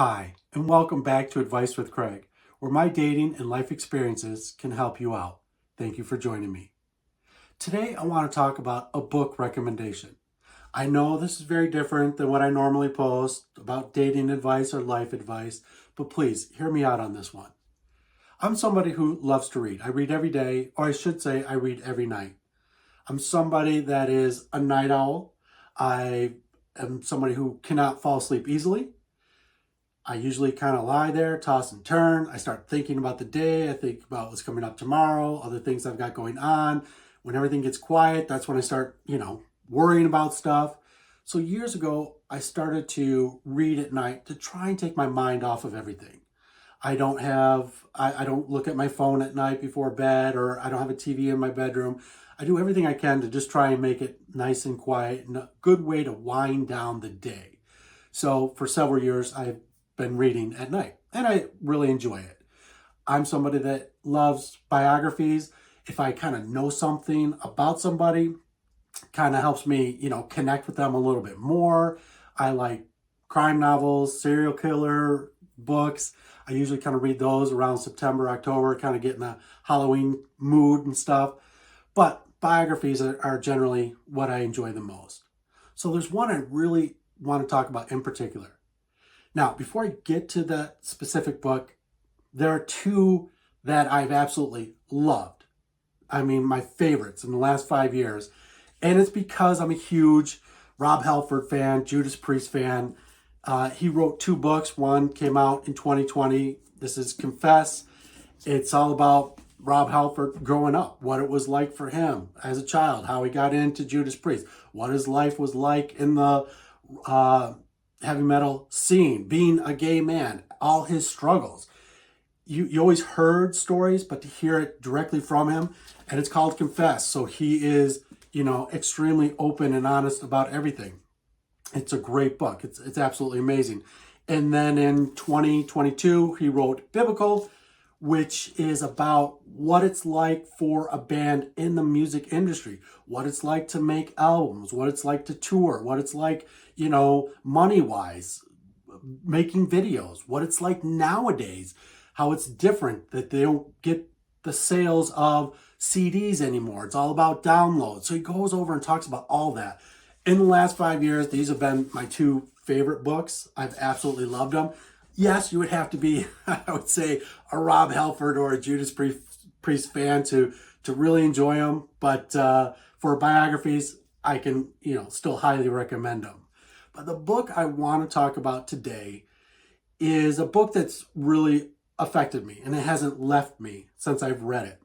Hi, and welcome back to Advice with Craig, where my dating and life experiences can help you out. Thank you for joining me. Today, I want to talk about a book recommendation. I know this is very different than what I normally post about dating advice or life advice, but please hear me out on this one. I'm somebody who loves to read. I read every day, or I should say, I read every night. I'm somebody that is a night owl. I am somebody who cannot fall asleep easily. I usually kind of lie there, toss and turn. I start thinking about the day. I think about what's coming up tomorrow, other things I've got going on. When everything gets quiet, that's when I start, worrying about stuff. So years ago, I started to read at night to try and take my mind off of everything. I don't look at my phone at night before bed, or I don't have a TV in my bedroom. I do everything I can to just try and make it nice and quiet and a good way to wind down the day. So for several years, I've been reading at night, and I really enjoy it. I'm somebody that loves biographies. If I kind of know something about somebody, kind of helps me, connect with them a little bit more. I like crime novels, serial killer books. I usually kind of read those around September, October, kind of get in the Halloween mood and stuff. But biographies are generally what I enjoy the most. So there's one I really want to talk about in particular. Now, before I get to that specific book, there are two that I've absolutely loved. I mean, my favorites in the last 5 years. And it's because I'm a huge Rob Halford fan, Judas Priest fan. He wrote two books. One came out in 2020. This is Confess. It's all about Rob Halford growing up, what it was like for him as a child, how he got into Judas Priest, what his life was like in the heavy metal scene, being a gay man, all his struggles. You always heard stories, but to hear it directly from him, and it's called Confess. So he is, extremely open and honest about everything. It's a great book. It's absolutely amazing. And then in 2022, he wrote Biblical, which is about what it's like for a band in the music industry, what it's like to make albums, what it's like to tour, what it's like, money-wise, making videos, what it's like nowadays, how it's different, that they don't get the sales of CDs anymore. It's all about downloads. So he goes over and talks about all that. In the last 5 years, these have been my two favorite books. I've absolutely loved them. Yes, you would have to be, I would say, a Rob Halford or a Judas Priest fan to really enjoy them. But for biographies, I can, still highly recommend them. But the book I want to talk about today is a book that's really affected me, and it hasn't left me since I've read it.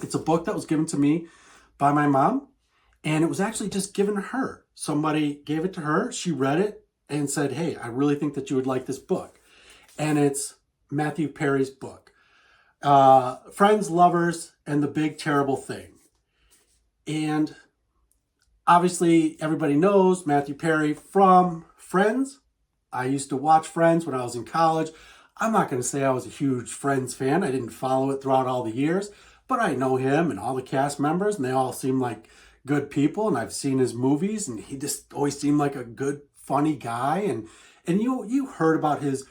It's a book that was given to me by my mom, and it was actually just given to her. Somebody gave it to her. She read it and said, "Hey, I really think that you would like this book." And it's Matthew Perry's book, Friends, Lovers, and the Big Terrible Thing. And obviously, everybody knows Matthew Perry from Friends. I used to watch Friends when I was in college. I'm not going to say I was a huge Friends fan. I didn't follow it throughout all the years, but I know him and all the cast members, and they all seem like good people. And I've seen his movies, and he just always seemed like a good, funny guy. And you heard about his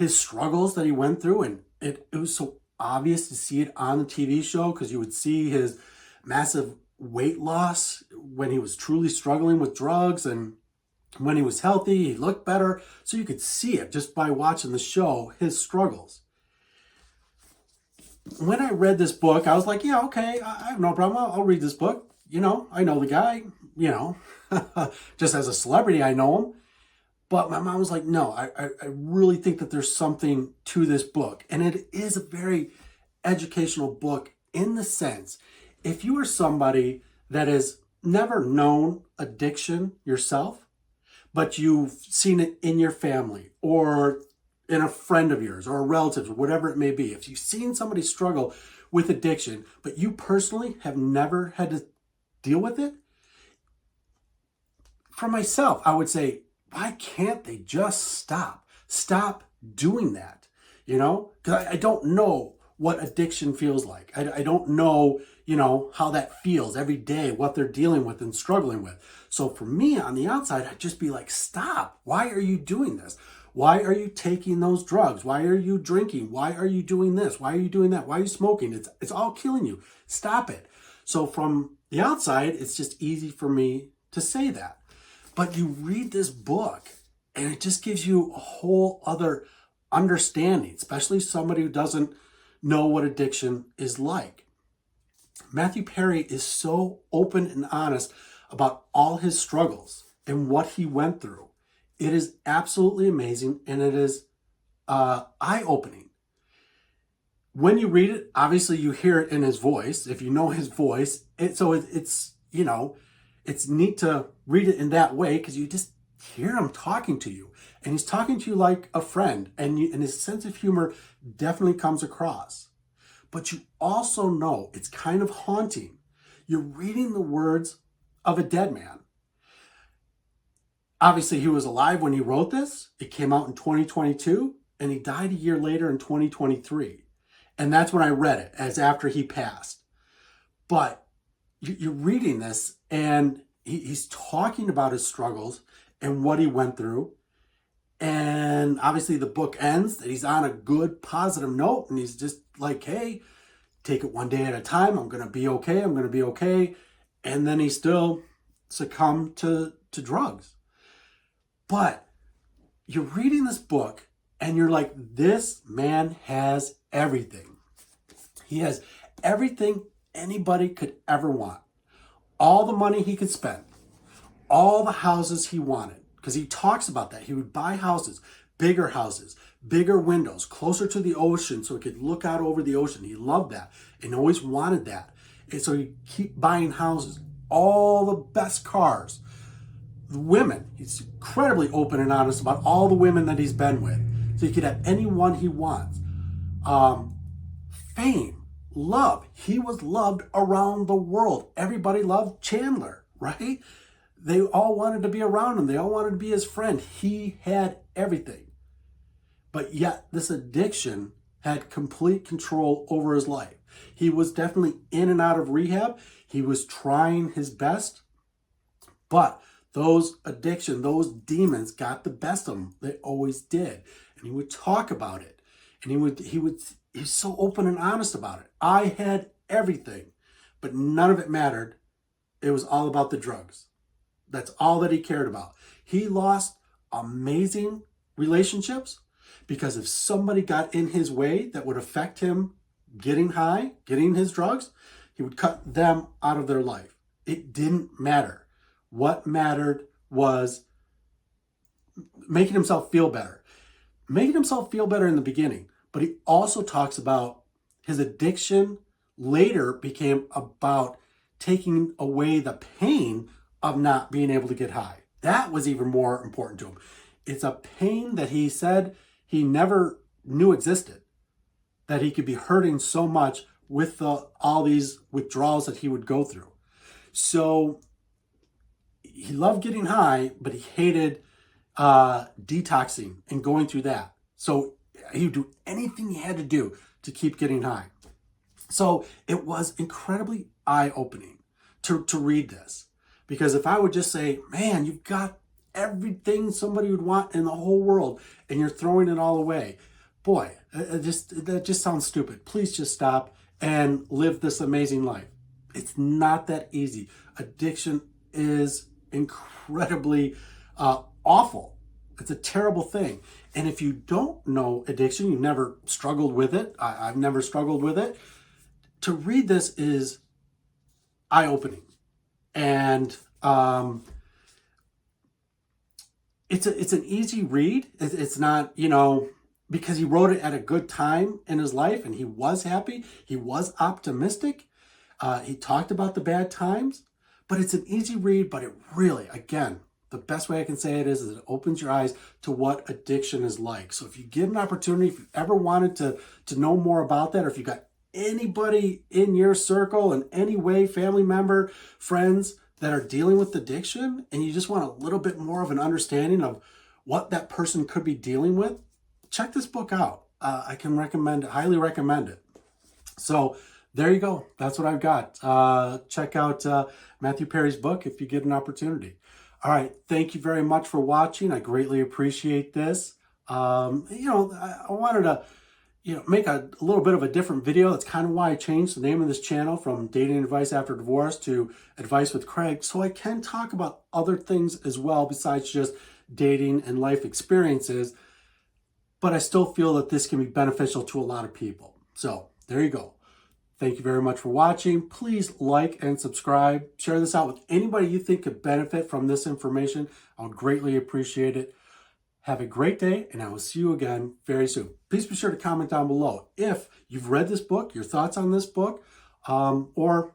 struggles that he went through, and it was so obvious to see it on the TV show, because you would see his massive weight loss when he was truly struggling with drugs, and when he was healthy, he looked better. So you could see it just by watching the show, his struggles. When I read this book, I was like, yeah, okay, I have no problem. I'll read this book. I know the guy, just as a celebrity, I know him. But my mom was like, no, I really think that there's something to this book. And it is a very educational book in the sense, if you are somebody that has never known addiction yourself, but you've seen it in your family or in a friend of yours or a relative or whatever it may be, if you've seen somebody struggle with addiction, but you personally have never had to deal with it, for myself, I would say, why can't they just stop? Stop doing that, Because I don't know what addiction feels like. I don't know, how that feels every day, what they're dealing with and struggling with. So for me on the outside, I'd just be like, stop. Why are you doing this? Why are you taking those drugs? Why are you drinking? Why are you doing this? Why are you doing that? Why are you smoking? It's all killing you. Stop it. So from the outside, it's just easy for me to say that. But you read this book and it just gives you a whole other understanding, especially somebody who doesn't know what addiction is like. Matthew Perry is so open and honest about all his struggles and what he went through. It is absolutely amazing, and it is eye-opening. When you read it, obviously you hear it in his voice. If you know his voice, it's neat to read it in that way because you just hear him talking to you, and he's talking to you like a friend, and his sense of humor definitely comes across. But you also know it's kind of haunting. You're reading the words of a dead man. Obviously, he was alive when he wrote this. It came out in 2022, and he died a year later in 2023. And that's when I read it, as after he passed. But you're reading this, and he's talking about his struggles and what he went through. And obviously the book ends that he's on a good, positive note, and he's just like, hey, take it one day at a time. I'm going to be okay. I'm going to be okay. And then he still succumbed to drugs. But you're reading this book and you're like, this man has everything. He has everything anybody could ever want. All the money he could spend. All the houses he wanted. Because he talks about that. He would buy houses, bigger windows, closer to the ocean so he could look out over the ocean. He loved that and always wanted that. And so he'd keep buying houses, all the best cars. The women, he's incredibly open and honest about all the women that he's been with. So he could have anyone he wants. Fame, love. He was loved around the world. Everybody loved Chandler, right? They all wanted to be around him. They all wanted to be his friend. He had everything. But yet this addiction had complete control over his life. He was definitely in and out of rehab. He was trying his best. But those addiction, those demons got the best of him. They always did. And he would talk about it. And he's so open and honest about it. I had everything, but none of it mattered. It was all about the drugs. That's all that he cared about. He lost amazing relationships because if somebody got in his way that would affect him getting high, getting his drugs, he would cut them out of their life. It didn't matter. What mattered was making himself feel better. Making himself feel better in the beginning, but he also talks about his addiction later became about taking away the pain of not being able to get high. That was even more important to him. It's a pain that he said he never knew existed, that he could be hurting so much with all these withdrawals that he would go through. So he loved getting high, but he hated detoxing and going through that. So he would do anything he had to do to keep getting high. So it was incredibly eye-opening to read this. Because if I would just say, man, you've got everything somebody would want in the whole world and you're throwing it all away, boy, that just sounds stupid. Please just stop and live this amazing life. It's not that easy. Addiction is incredibly awful. It's a terrible thing. And if you don't know addiction, you've never struggled with it. I've never struggled with it. To read this is eye-opening. And it's an easy read. It's not, because he wrote it at a good time in his life and he was happy. He was optimistic. He talked about the bad times, but it's an easy read. But it really, again, the best way I can say it is it opens your eyes to what addiction is like. So if you get an opportunity, if you ever wanted to know more about that, or if you got anybody in your circle in any way, family member, friends that are dealing with addiction, and you just want a little bit more of an understanding of what that person could be dealing with, check this book out. I can highly recommend it. So there you go. That's what I've got. Check out Matthew Perry's book if you get an opportunity. All right. Thank you very much for watching. I greatly appreciate this. I wanted to make a little bit of a different video. That's kind of why I changed the name of this channel from Dating Advice After Divorce to Advice with Craig, so I can talk about other things as well besides just dating and life experiences, but I still feel that this can be beneficial to a lot of people. So there you go. Thank you very much for watching. Please like and subscribe. Share this out with anybody you think could benefit from this information. I would greatly appreciate it. Have a great day, and I will see you again very soon. Please be sure to comment down below if you've read this book, your thoughts on this book, or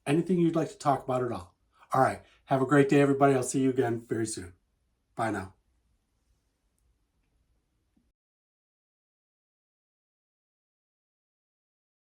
anything you'd like to talk about at all. All right. Have a great day, everybody. I'll see you again very soon. Bye now.